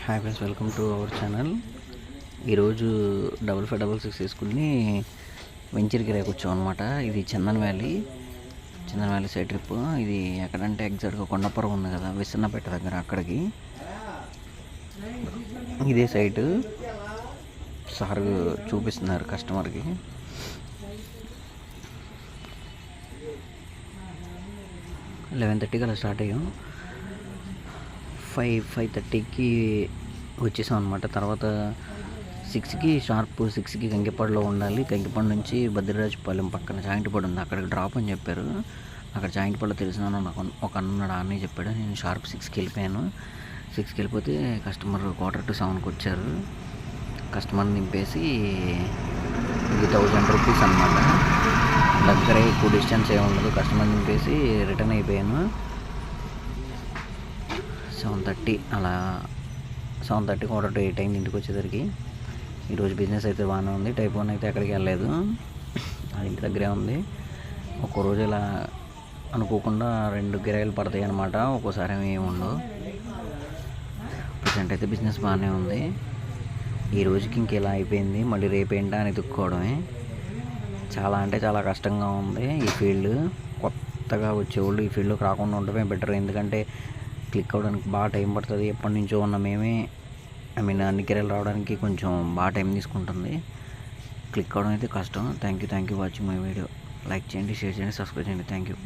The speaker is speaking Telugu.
Hi friends, welcome to our channel. ఈరోజు 5566 వేసుకుని వెంచర్కి రేకొచ్చాం అనమాట. ఇది చందన్ వ్యాలీ సైడ్ ట్రిప్. ఇది ఎక్కడంటే ఎగ్జాక్ట్గా కొండపురం ఉంది కదా, విసన్నపేట దగ్గర, అక్కడికి ఇదే సైటు సార్ చూపిస్తున్నారు కస్టమర్కి. లెవెన్ 11:30 అలా స్టార్ట్ అయ్యాం. 5:30కి వచ్చేసాం అనమాట. తర్వాత 6కి షార్ప్ 6కి కంకిపాడులో ఉండాలి. కంకిపాడు నుంచి భద్రరాజపాలెం పక్కన జాయింట్పాడు ఉంది, అక్కడికి డ్రాప్ అని చెప్పారు. అక్కడ జాయింట్పాడులో తెలిసిన నాకు ఒక అన్నాడు, అన్నీ చెప్పాడు. నేను షార్ప్ 6కి వెళ్ళిపోయాను. 6కి వెళ్ళిపోతే కస్టమర్ 6:45కి వచ్చారు. కస్టమర్ని నింపేసి ఇది 1000 రూపీస్ అనమాట. దగ్గరే, ఎక్కువ డిస్టెన్స్ ఏమి ఉండదు. కస్టమర్ నింపేసి రిటర్న్ అయిపోయాను. 7:30 అలా 7:30 8 అయింది ఇంటికి వచ్చేసరికి. ఈరోజు బిజినెస్ అయితే బాగానే ఉంది. టైప్ 1 అయితే ఎక్కడికి వెళ్ళలేదు, అది ఇంటి దగ్గరే ఉంది. ఒక్కోరోజు ఇలా అనుకోకుండా 2 గిరాయిలు పడతాయి అన్నమాట, ఒక్కోసారి ఏమి ఉండవు. ప్రజెంట్ అయితే బిజినెస్ బాగానే ఉంది. ఈ రోజుకి ఇంకెలా అయిపోయింది, మళ్ళీ రేపేంటా అని ఎత్తుక్కోవడమే. చాలా అంటే చాలా కష్టంగా ఉంది ఈ ఫీల్డ్. కొత్తగా వచ్చేవాళ్ళు ఈ ఫీల్డ్కి రాకుండా ఉండటమే బెటర్. ఎందుకంటే క్లిక్ అవ్వడానికి బాగా టైం పడుతుంది. ఎప్పటి నుంచో ఉన్న మేమే అన్ని కెరీర్లు రావడానికి కొంచెం బాగా టైం తీసుకుంటుంది. క్లిక్ అవ్వడం అయితే కష్టం. Thank you watching my video. Like చేయండి, షేర్ చేయండి, సబ్స్క్రైబ్ చేయండి. Thank you.